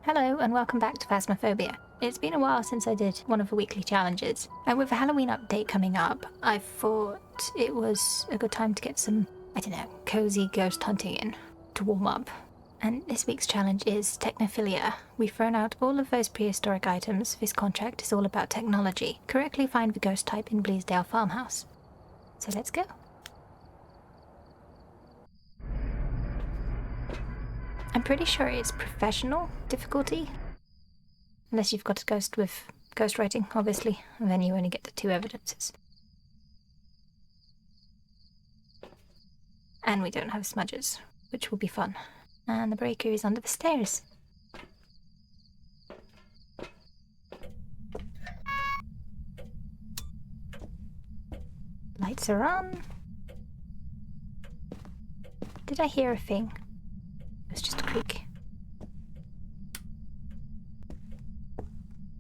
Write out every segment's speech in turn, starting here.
Hello and welcome back to Phasmophobia. It's been a while since I did one of the weekly challenges, and with a Halloween update coming up, I thought it was a good time to get some, cozy ghost hunting in, to warm up. And this week's challenge is Technophilia. We've thrown out all of those prehistoric items. This contract is all about technology. Correctly find the ghost type in Bleasdale Farmhouse. So let's go. I'm pretty sure it's professional difficulty. Unless you've got a ghost with ghostwriting, obviously, and then you only get the 2 evidences. And we don't have smudges, which will be fun. And the breaker is under the stairs. Lights are on. Did I hear a thing? It was just a creak.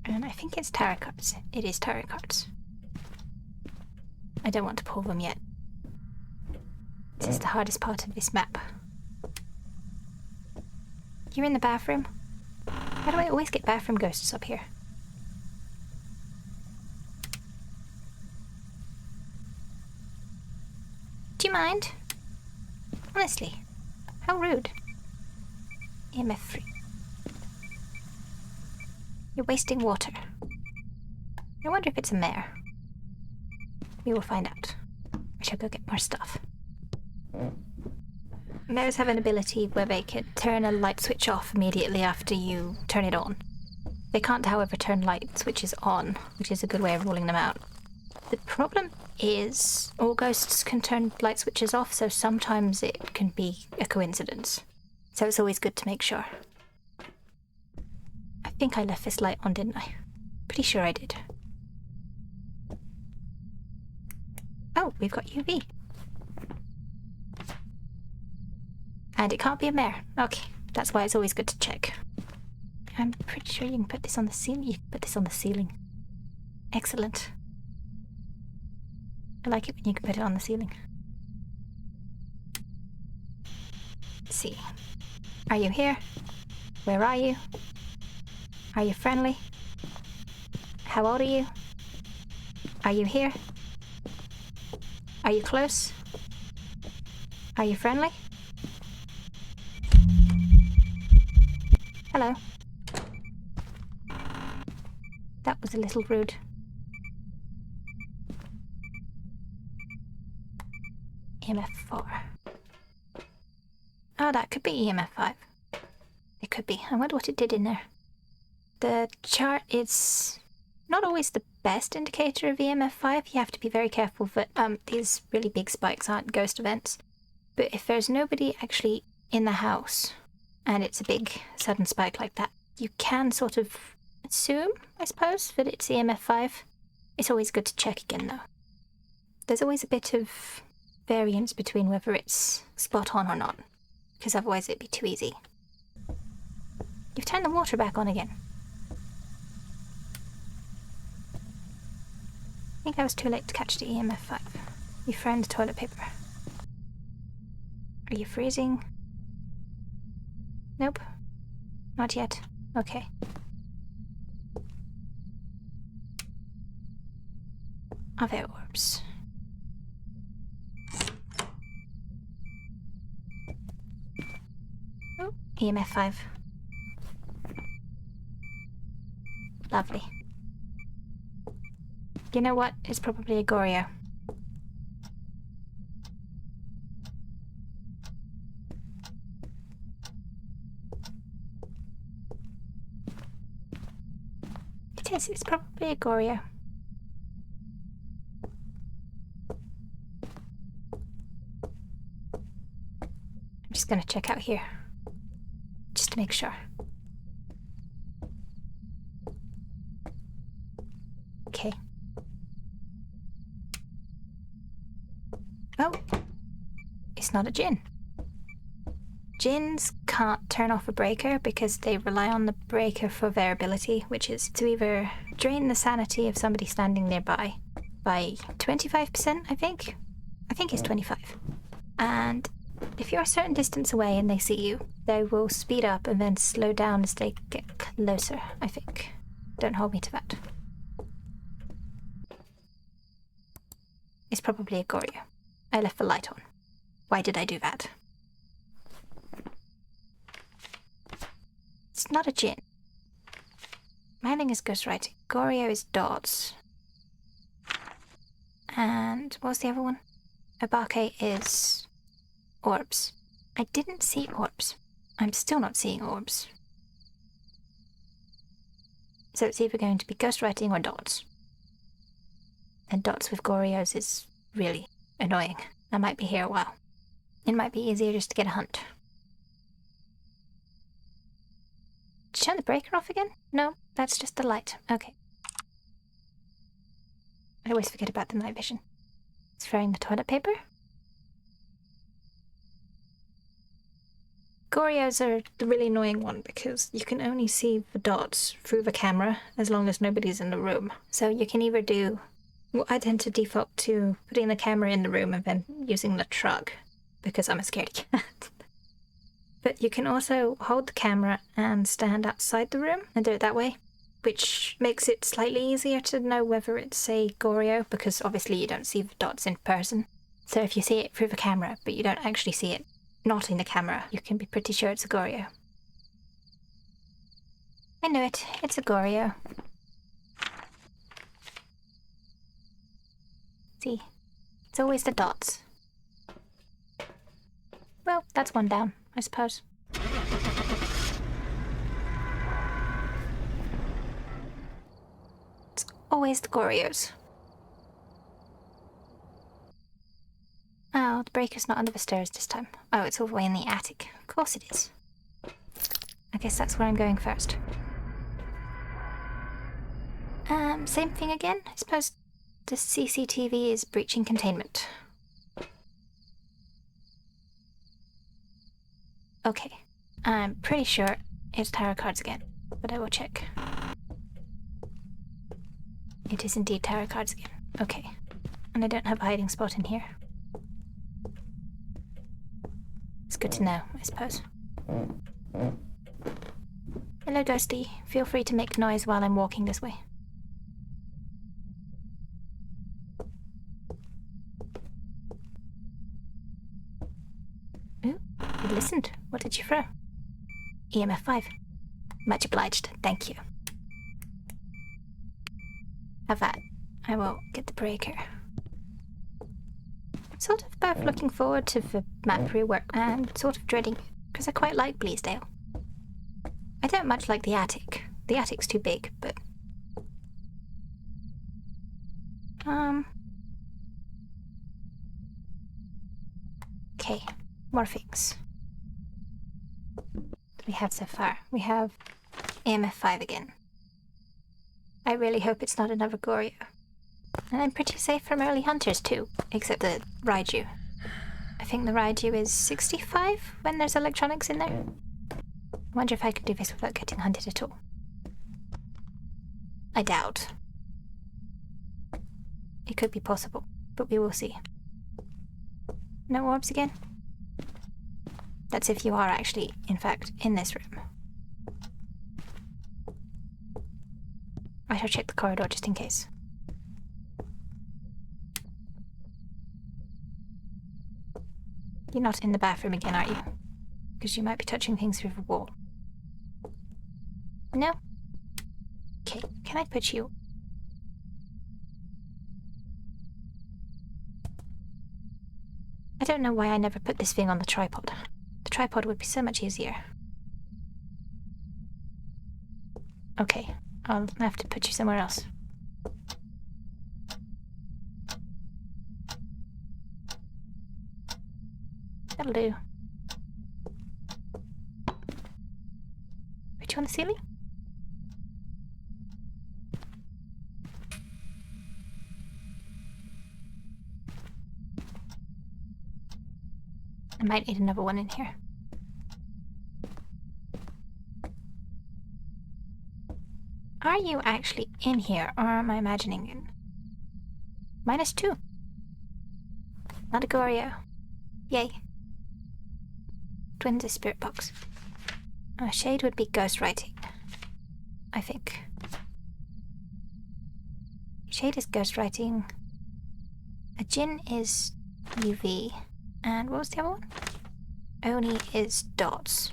And I think it's tarot cards. It is tarot cards. I don't want to pull them yet. This is the hardest part of this map. You're in the bathroom? Why do I always get bathroom ghosts up here? Do you mind? Honestly, how rude. EMF 3. You're wasting water. I wonder if it's a mare. We will find out. I shall go get more stuff. Mares have an ability where they can turn a light switch off immediately after you turn it on. They can't, however, turn light switches on, which is a good way of ruling them out. The problem is all ghosts can turn light switches off, so sometimes it can be a coincidence. So it's always good to make sure. I think I left this light on, didn't I? Pretty sure I did. Oh, we've got UV. And it can't be a mare. Okay, that's why it's always good to check. I'm pretty sure you can put this on the ceiling. You can put this on the ceiling. Excellent. I like it when you can put it on the ceiling. Let's see. Are you here? Where are you? Are you friendly? How old are you? Are you here? Are you close? Are you friendly? Hello. That was a little rude. EMF 4. Oh, that could be EMF 5. It could be. I wonder what it did in there. The chart is not always the best indicator of EMF 5. You have to be very careful that these really big spikes aren't ghost events. But if there's nobody actually in the house, and it's a big sudden spike like that, you can sort of assume, I suppose, that it's EMF 5. It's always good to check again, though. There's always a bit of variance between whether it's spot on or not, because otherwise it'd be too easy. You've turned the water back on again. I think I was too late to catch the EMF 5. You found the toilet paper. Are you freezing? Nope. Not yet. Okay. Are there orbs? Oh, EMF 5. Lovely. You know what? It's probably a Goryo. It is. It's probably a Goryo. I'm just gonna check out here. Just to make sure. Okay. Oh, it's not a djinn. Djinns can't turn off a breaker because they rely on the breaker for variability, which is to either drain the sanity of somebody standing nearby by 25%, I think. I think it's 25. And If you're a certain distance away and they see you, they will speed up and then slow down as they get closer, I think. Don't hold me to that. It's probably a Goryo. I left the light on. Why did I do that? It's not a djinn. Mining is ghostwriting. Goryo is dots. And what was the other one? Obake is orbs. I didn't see orbs. I'm still not seeing orbs. So it's either going to be ghostwriting or dots. And dots with Goryos is really annoying. I might be here a while. It might be easier just to get a hunt. Turn the breaker off again? No, that's just the light. Okay. I always forget about the night vision. It's throwing the toilet paper. Goryos are the really annoying one because you can only see the dots through the camera as long as nobody's in the room. So you can either do... Well, I tend to default to putting the camera in the room and then using the truck because I'm a scaredy cat. But you can also hold the camera and stand outside the room and do it that way, which makes it slightly easier to know whether it's a Goryo, because obviously you don't see the dots in person. So if you see it through the camera, but you don't actually see it not in the camera, you can be pretty sure it's a Goryo. I knew it. It's a Goryo. See? It's always the dots. Well, that's one down, I suppose. It's always the Goryos. Oh, the breaker's not under the stairs this time. Oh, it's all the way in the attic. Of course it is. I guess that's where I'm going first. Same thing again? I suppose the CCTV is breaching containment. Okay. I'm pretty sure it's tarot cards again, but I will check. It is indeed tarot cards again. Okay. And I don't have a hiding spot in here. It's good to know, I suppose. Hello, Ghosty. Feel free to make noise while I'm walking this way. Ooh, you listened. What did you throw? EMF 5. Much obliged. Thank you. Have that. I will get the breaker. Sort of both looking forward to the map rework and sort of dreading it, because I quite like Bleasdale. I don't much like the attic. The attic's too big, but... Okay, more things. What do we have so far? We have EMF 5 again. I really hope it's not another Goryo. And I'm pretty safe from early hunters too, except the Raiju. I think the Raiju is 65 when there's electronics in there. I wonder if I could do this without getting hunted at all. I doubt. It could be possible, but we will see. No orbs again? That's if you are actually, in fact, in this room. I shall check the corridor just in case. You're not in the bathroom again, are you? Because you might be touching things through the wall. No? Okay, can I put you... I don't know why I never put this thing on the tripod. The tripod would be so much easier. Okay, I'll have to put you somewhere else. That'll do. Put you on the ceiling? I might need another one in here. Are you actually in here, or am I imagining it? -2. Not a Goryo. Yay. Twins is spirit box. Shade would be ghostwriting, I think. Shade is ghostwriting. A Jinn is UV. And what was the other one? Oni is dots.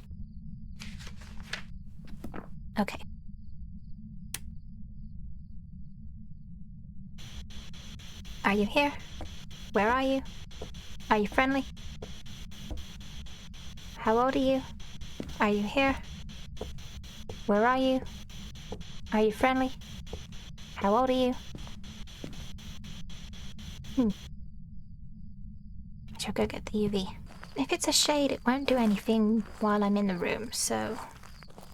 Okay. Are you here? Where are you? Are you friendly? How old are you? Are you here? Where are you? Are you friendly? How old are you? I shall go get the UV. If it's a shade, it won't do anything while I'm in the room, so...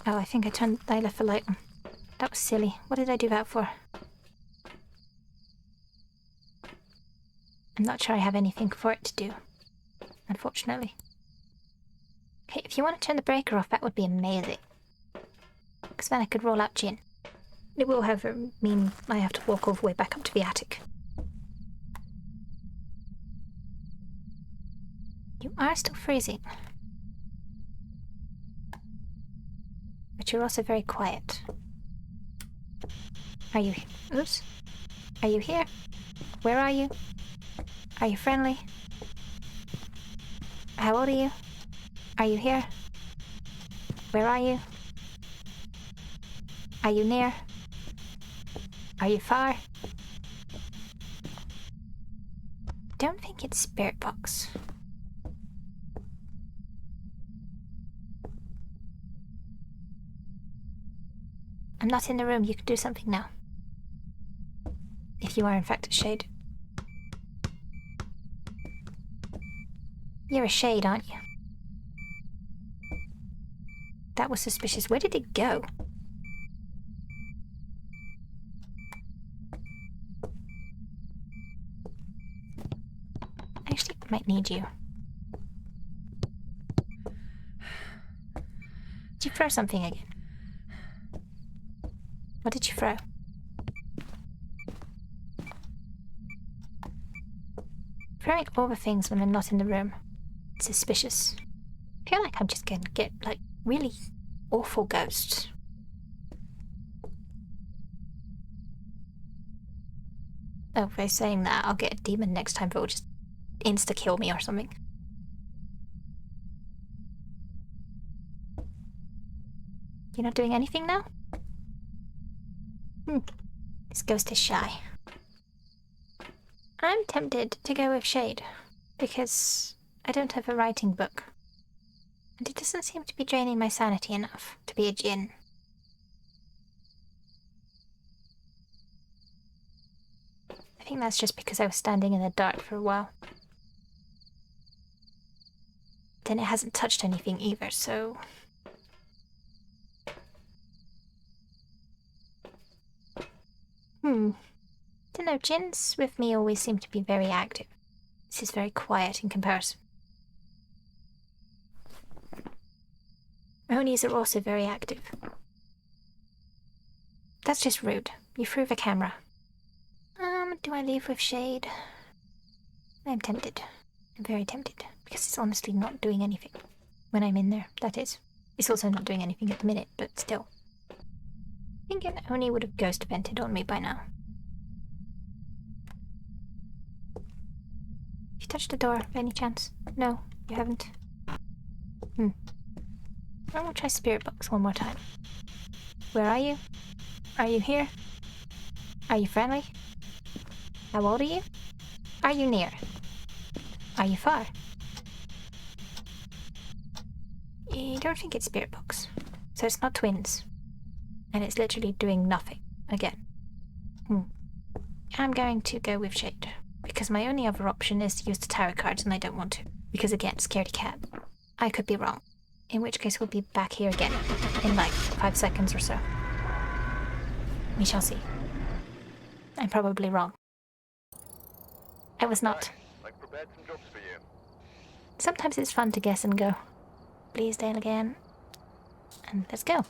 Oh, I think I left the light on. That was silly. What did I do that for? I'm not sure I have anything for it to do, unfortunately. Okay, if you want to turn the breaker off, that would be amazing. Because then I could roll out Jinn. It will, however, mean I have to walk all the way back up to the attic. You are still freezing. But you're also very quiet. Are you... Oops. Are you here? Where are you? Are you friendly? How old are you? Are you here? Where are you? Are you near? Are you far? Don't think it's spirit box. I'm not in the room. You can do something now. If you are in fact a shade. You're a shade, aren't you? That was suspicious. Where did it go? Actually, I might need you. Did you throw something again? What did you throw? Throwing all the things when I'm not in the room. It's suspicious. I feel like I'm just going to get, like, really awful ghosts. Oh, by saying that, I'll get a demon next time that will just insta-kill me or something. You're not doing anything now? This ghost is shy. I'm tempted to go with Shade, because I don't have a writing book. And it doesn't seem to be draining my sanity enough to be a Jinn. I think that's just because I was standing in the dark for a while. Then it hasn't touched anything either, so... Don't know, Jinns with me always seem to be very active. This is very quiet in comparison. Onis are also very active. That's just rude. You threw the camera. Do I leave with Shade? I'm tempted. I'm very tempted. Because it's honestly not doing anything. When I'm in there, that is. It's also not doing anything at the minute, but still. I think an Oni would have ghost vented on me by now. You touched the door, by any chance? No, you haven't. I will try Spirit Box one more time. Where are you? Are you here? Are you friendly? How old are you? Are you near? Are you far? I don't think it's Spirit Box. So it's not twins. And it's literally doing nothing. Again. I'm going to go with Shade. Because my only other option is to use the tarot cards and I don't want to. Because again, scaredy cat. I could be wrong. In which case we'll be back here again. In like 5 seconds or so. We shall see. I'm probably wrong. I was not. I've prepared some jobs for you. Sometimes it's fun to guess and go. Bleasdale again. And let's go.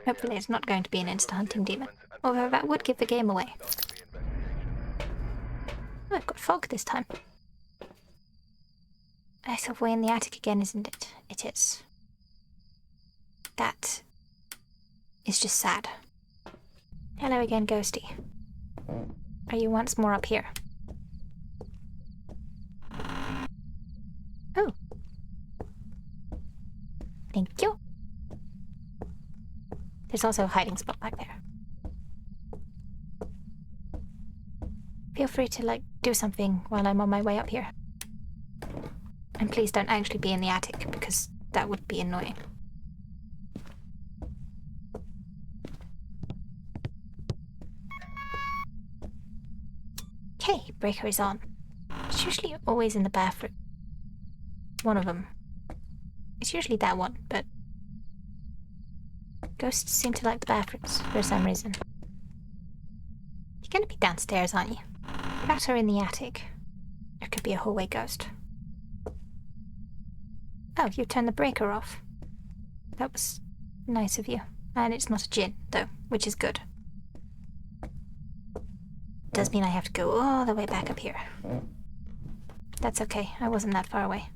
Hopefully it's not going to be an insta-hunting demon. Although that would give the game away. Oh, I've got fog this time. It's all the way in the attic again, isn't it? It is. That is just sad. Hello again, Ghosty. Are you once more up here? Oh. Thank you. There's also a hiding spot back there. Feel free to, do something while I'm on my way up here. And please don't actually be in the attic, because that would be annoying. Okay, breaker is on. It's usually always in the bathroom. One of them. It's usually that one, but ghosts seem to like the bathrooms for some reason. You're gonna be downstairs, aren't you? Perhaps are in the attic. There could be a hallway ghost. Oh, you turned the breaker off. That was nice of you. And it's not a djinn, though, which is good. Does mean I have to go all the way back up here. That's okay, I wasn't that far away.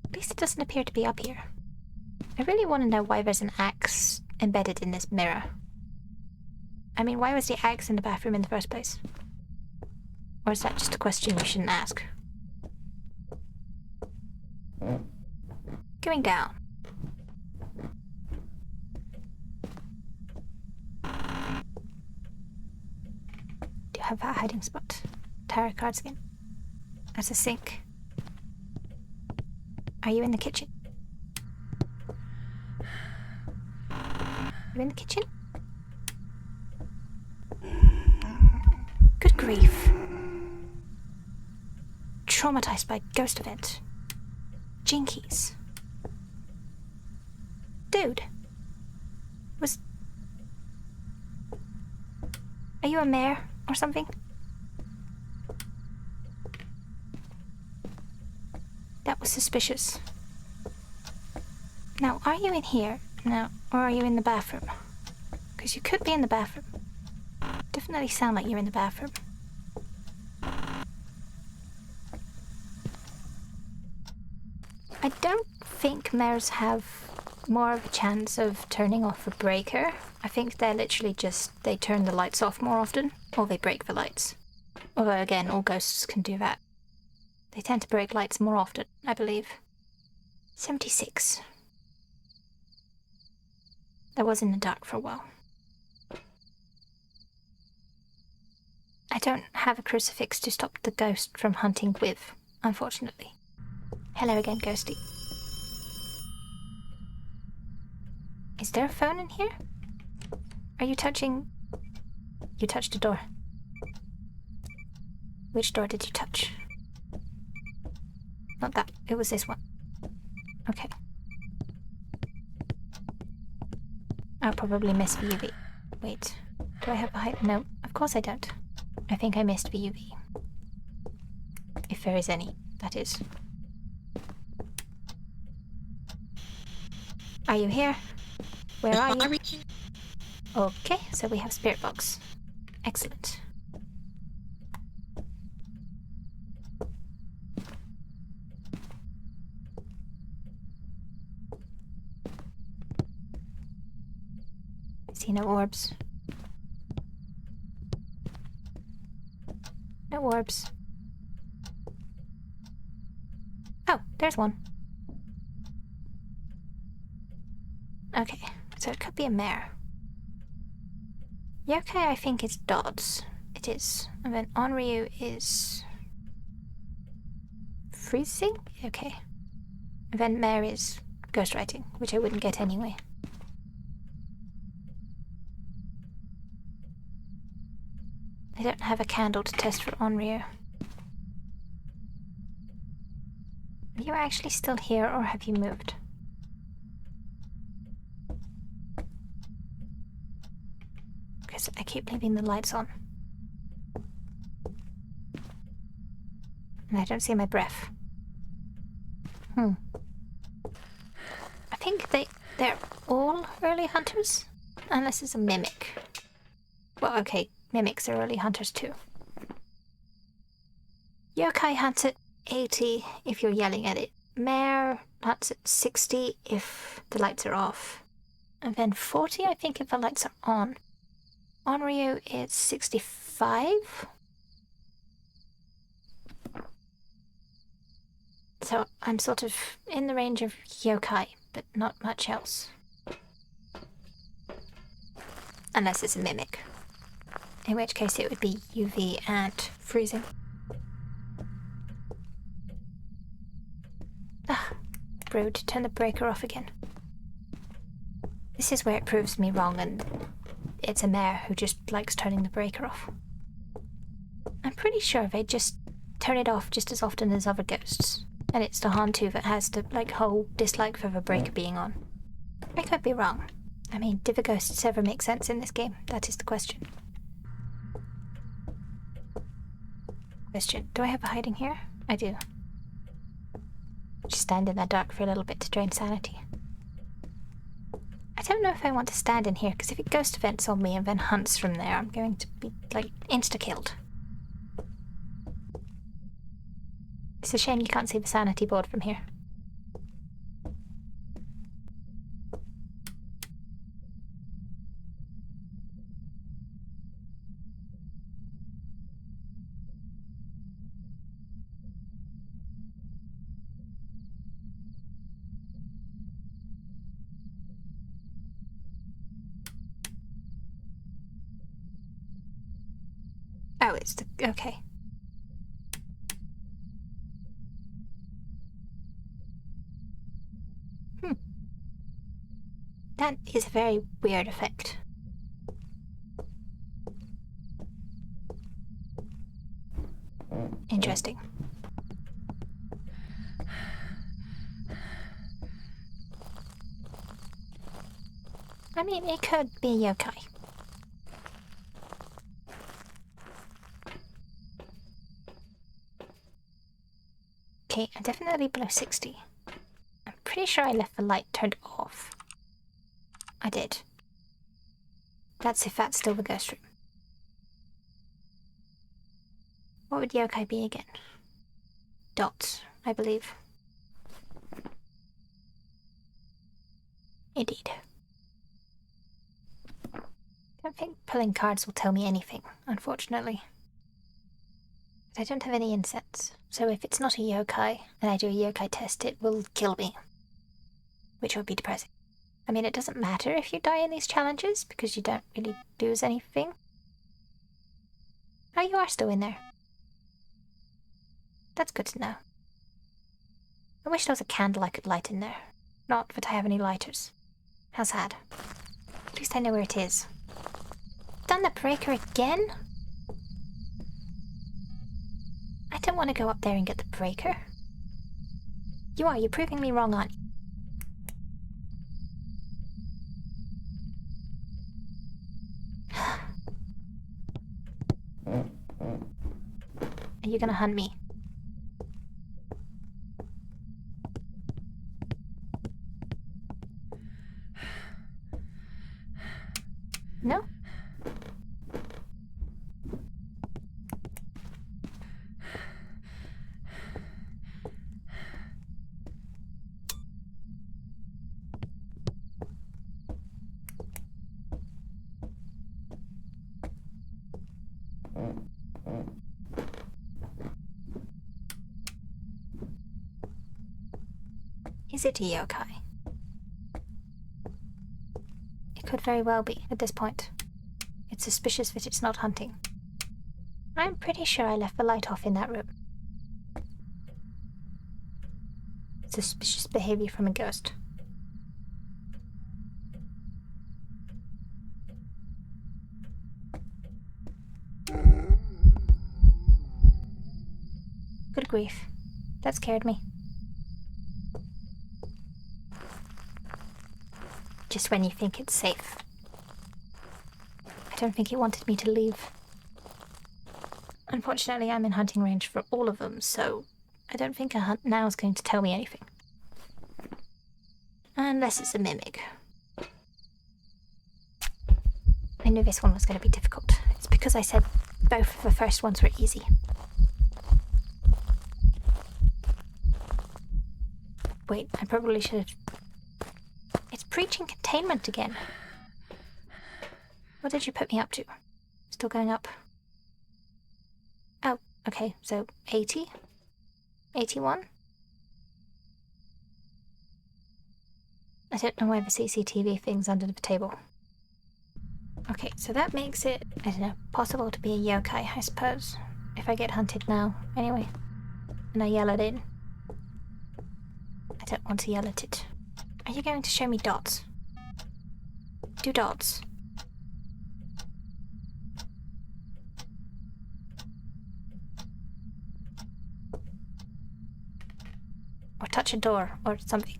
At least it doesn't appear to be up here. I really want to know why there's an axe embedded in this mirror. I mean, why was the axe in the bathroom in the first place? Or is that just a question you shouldn't ask? Going down. Do you have a hiding spot? Tarot cards again. There's a sink. Are you in the kitchen? You in the kitchen? Good grief. Traumatized by ghost event. Jinkies. Dude. Are you a mare or something? That was suspicious. Now, are you in here? No, or are you in the bathroom? Because you could be in the bathroom. Definitely sound like you're in the bathroom. I don't think mares have more of a chance of turning off a breaker. I think they're literally just, they turn the lights off more often, or they break the lights. Although again, all ghosts can do that. They tend to break lights more often, I believe. 76. I was in the dark for a while. I don't have a crucifix to stop the ghost from hunting with, unfortunately. Hello again, Ghosty. Is there a phone in here? Are you touching... You touched a door. Which door did you touch? Not that. It was this one. Okay. I'll probably miss VUV. Wait. Do I have a height? No, of course I don't. I think I missed VUV. If there is any, that is. Are you here? Where are you? Okay, so we have spirit box. Excellent. I see no orbs. No orbs. Oh, there's one. Okay, so it could be a mare. Yokai, I think, is Dodds. It is. And then Onryu is... freezing? Okay. And then mare is ghostwriting, which I wouldn't get anyway. I don't have a candle to test for Onryu. Are you actually still here, or have you moved? Because I keep leaving the lights on. And I don't see my breath. I think they're all early hunters, unless it's a mimic. Well, okay, mimics are early hunters too. Yokai hunted 80 if you're yelling at it. Mare, that's at 60 if the lights are off. And then 40, I think, if the lights are on. On Ryu, it's 65. So I'm sort of in the range of yokai, but not much else. Unless it's a mimic. In which case it would be UV and freezing. Ah, rude. Turn the breaker off again. This is where it proves me wrong, and it's a mare who just likes turning the breaker off. I'm pretty sure they just turn it off just as often as other ghosts. And it's the Hantu that has the, whole dislike for the breaker being on. I could be wrong. I mean, did the ghosts ever make sense in this game? That is the question. Question, do I have a hiding here? I do. Just stand in the dark for a little bit to drain sanity. I don't know if I want to stand in here, because if it ghost events on me and then hunts from there, I'm going to be, insta-killed. It's a shame you can't see the sanity board from here. Oh, it's the... okay. That is a very weird effect. Interesting. I mean, it could be yokai. Okay, I'm definitely below 60. I'm pretty sure I left the light turned off. I did. That's if that's still the ghost room. What would yokai be again? Dots, I believe. Indeed. I don't think pulling cards will tell me anything, unfortunately. I don't have any incense, so if it's not a yokai and I do a yokai test, it will kill me. Which would be depressing. I mean, it doesn't matter if you die in these challenges, because you don't really lose anything. Oh, you are still in there. That's good to know. I wish there was a candle I could light in there. Not that I have any lighters. How sad. At least I know where it is. Done the breaker again? I don't want to go up there and get the breaker. You're proving me wrong, aren't you? Are you gonna hunt me? No? Is it a yokai? It could very well be, at this point. It's suspicious that it's not hunting. I'm pretty sure I left the light off in that room. Suspicious behavior from a ghost. Good grief. That scared me. Just when you think it's safe. I don't think it wanted me to leave. Unfortunately, I'm in hunting range for all of them, so I don't think a hunt now is going to tell me anything. Unless it's a mimic. I knew this one was going to be difficult. It's because I said both of the first ones were easy. Wait, I probably should have... It's preaching containment again. What did you put me up to? Still going up. Oh, okay, so 80? 81? I don't know why the CCTV thing's under the table. Okay, so that makes it, I don't know, possible to be a yokai, I suppose. If I get hunted now, anyway. And I yell it in. I don't want to yell at it. Are you going to show me dots? Do dots. Or touch a door, or something.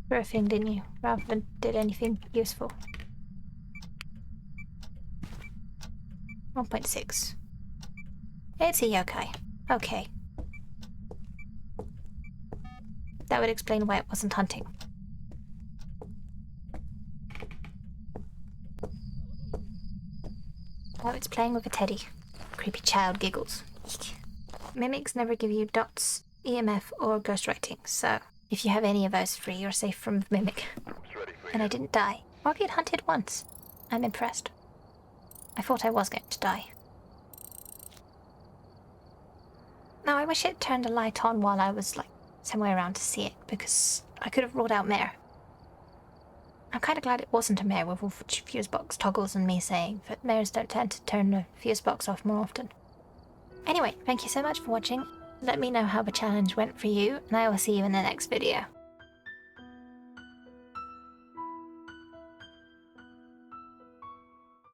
For a thing, didn't you? Rather than did anything useful. 1.6. It's a yokai. Okay. That would explain why it wasn't hunting. Now it's playing with a teddy. Creepy child giggles. Mimics never give you dots, EMF, or ghostwriting, so if you have any of those free, you're safe from the mimic. And I didn't die. Or get hunted once. I'm impressed. I thought I was going to die. Now I wish it turned a light on while I was, somewhere around to see it, because I could have ruled out Mare. I'm kind of glad it wasn't a Mare with all the fuse box toggles and me saying that Mares don't tend to turn the fuse box off more often. Anyway, thank you so much for watching. Let me know how the challenge went for you, and I will see you in the next video.